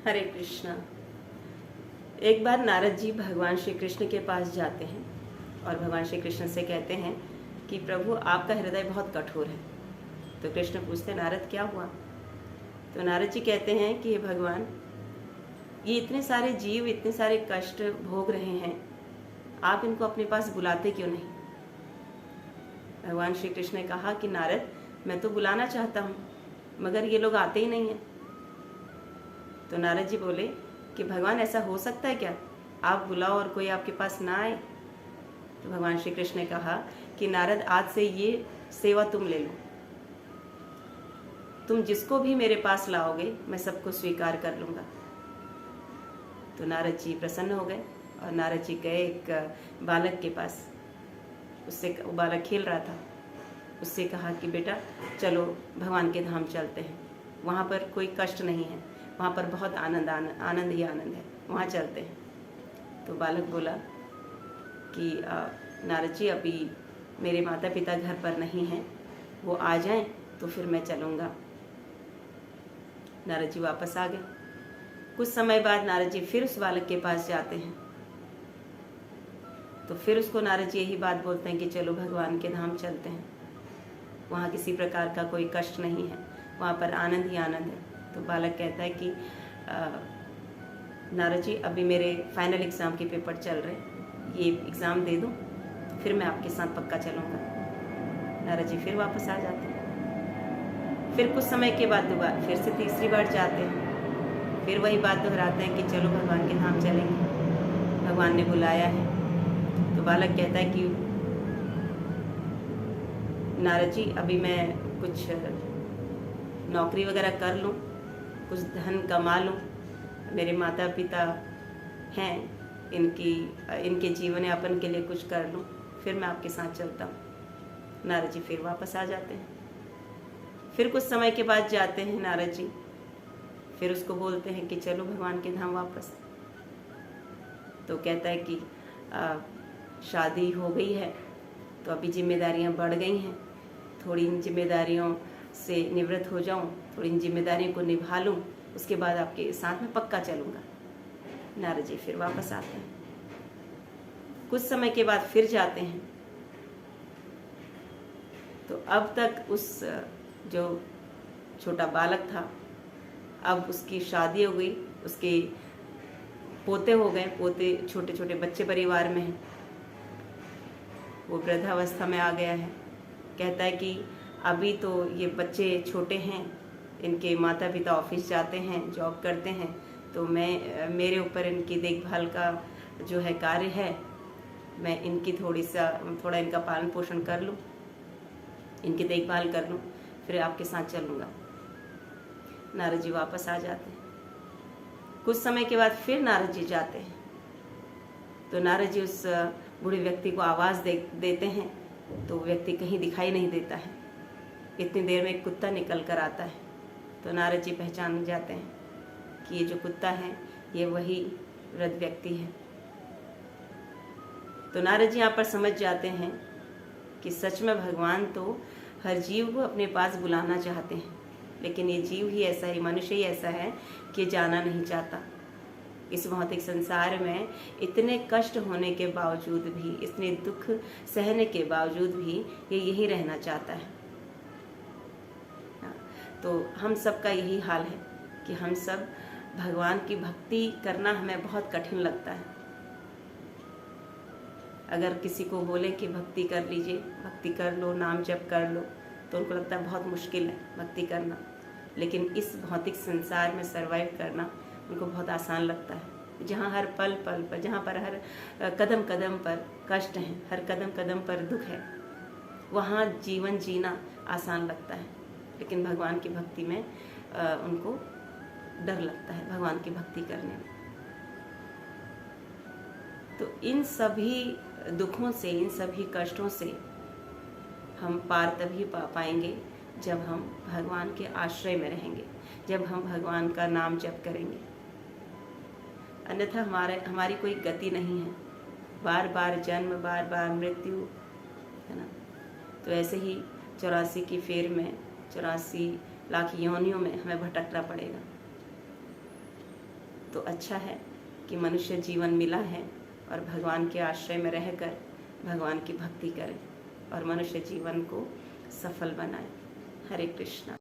हरे कृष्णा। एक बार नारद जी भगवान श्री कृष्ण के पास जाते हैं और भगवान श्री कृष्ण से कहते हैं कि प्रभु आपका हृदय बहुत कठोर है। तो कृष्ण पूछते हैं नारद क्या हुआ। तो नारद जी कहते हैं कि हे भगवान, ये इतने सारे जीव इतने सारे कष्ट भोग रहे हैं, आप इनको अपने पास बुलाते क्यों नहीं। भगवान श्री कृष्ण ने कहा कि नारद, मैं तो बुलाना चाहता हूँ मगर ये लोग आते ही नहीं हैं। तो नारद जी बोले कि भगवान ऐसा हो सकता है क्या, आप बुलाओ और कोई आपके पास ना आए। तो भगवान श्री कृष्ण ने कहा कि नारद, आज से ये सेवा तुम ले लो, तुम जिसको भी मेरे पास लाओगे मैं सबको स्वीकार कर लूँगा। तो नारद जी प्रसन्न हो गए और नारद जी गए एक बालक के पास। उससे वो बालक खेल रहा था, उससे कहा कि बेटा चलो भगवान के धाम चलते हैं, वहाँ पर कोई कष्ट नहीं है, वहाँ पर बहुत आनंद ही आनंद है, वहाँ चलते हैं। तो बालक बोला कि नारद जी, अभी मेरे माता पिता घर पर नहीं हैं, वो आ जाएं तो फिर मैं चलूँगा। नारद जी वापस आ गए। कुछ समय बाद नारद जी फिर उस बालक के पास जाते हैं। तो फिर उसको नारद जी यही बात बोलते हैं कि चलो भगवान के धाम चलते हैं, वहाँ किसी प्रकार का कोई कष्ट नहीं है, वहाँ पर आनंद ही आनंद है। तो बालक कहता है कि नारद जी, अभी मेरे फाइनल एग्ज़ाम के पेपर चल रहे हैं, ये एग्ज़ाम दे दूँ फिर मैं आपके साथ पक्का चलूँगा। नारद जी फिर वापस आ जाते हैं। फिर कुछ समय के बाद दोबारा फिर से तीसरी बार जाते हैं, फिर वही बात दोहराते हैं कि चलो भगवान के धाम चलेंगे, भगवान ने बुलाया है। तो बालक कहता है कि नारद जी, अभी मैं कुछ नौकरी वगैरह कर लूँ, कुछ धन कमा लूँ, मेरे माता पिता हैं, इनके जीवन यापन के लिए कुछ कर लूँ, फिर मैं आपके साथ चलता हूँ। नारद जी फिर वापस आ जाते हैं। फिर कुछ समय के बाद जाते हैं नारद जी, फिर उसको बोलते हैं कि चलो भगवान के धाम वापस। तो कहता है कि शादी हो गई है तो अभी जिम्मेदारियां बढ़ गई हैं, थोड़ी इन जिम्मेदारियों से निवृत्त हो जाऊं, थोड़ी इन जिम्मेदारियों को निभा लूं, उसके बाद आपके साथ में पक्का चलूँगा। नारद जी फिर वापस आते हैं। कुछ समय के बाद फिर जाते हैं। तो अब तक उस जो छोटा बालक था, अब उसकी शादी हो गई, उसके पोते हो गए, पोते छोटे छोटे बच्चे परिवार में हैं, वो वृद्धावस्था में आ गया है। कहता है कि अभी तो ये बच्चे छोटे हैं, इनके माता पिता ऑफिस जाते हैं, जॉब करते हैं, तो मेरे ऊपर इनकी देखभाल का जो है कार्य है, मैं इनकी थोड़ा इनका पालन पोषण कर लूँ, इनकी देखभाल कर लूँ, फिर आपके साथ चलूँगा। नारद जी वापस आ जाते हैं। कुछ समय के बाद फिर नारद जी जाते हैं। तो नारद जी उस बूढ़े व्यक्ति को आवाज़ देते हैं, तो व्यक्ति कहीं दिखाई नहीं देता है। इतनी देर में एक कुत्ता निकल कर आता है। तो नारद जी पहचान जाते हैं कि ये जो कुत्ता है ये वही वृद्ध व्यक्ति है। तो नारद जी यहाँ पर समझ जाते हैं कि सच में भगवान तो हर जीव को अपने पास बुलाना चाहते हैं, लेकिन ये जीव ही ऐसा है, मनुष्य ही ऐसा है कि जाना नहीं चाहता। इस भौतिक संसार में इतने कष्ट होने के बावजूद भी, इतने दुख सहने के बावजूद भी ये यही रहना चाहता है। तो हम सब का यही हाल है कि हम सब भगवान की भक्ति करना हमें बहुत कठिन लगता है। अगर किसी को बोले कि भक्ति कर लीजिए, भक्ति कर लो, नाम जप कर लो, तो उनको लगता है बहुत मुश्किल है भक्ति करना। लेकिन इस भौतिक संसार में सरवाइव करना उनको बहुत आसान लगता है। जहाँ हर पल पल पर, जहाँ पर हर कदम कदम पर कष्ट हैं, हर कदम कदम पर दुख है, वहाँ जीवन जीना आसान लगता है। लेकिन भगवान की भक्ति में उनको डर लगता है, भगवान की भक्ति करने में। तो इन सभी दुखों से, इन सभी कष्टों से हम पार तभी पा पाएंगे जब हम भगवान के आश्रय में रहेंगे, जब हम भगवान का नाम जप करेंगे। अन्यथा हमारी कोई गति नहीं है। बार बार जन्म, बार बार मृत्यु, है ना। तो ऐसे ही 84 की फेर में, 84 लाख योनियों में हमें भटकना पड़ेगा। तो अच्छा है कि मनुष्य जीवन मिला है और भगवान के आश्रय में रहकर भगवान की भक्ति करें और मनुष्य जीवन को सफल बनाए। हरे कृष्णा।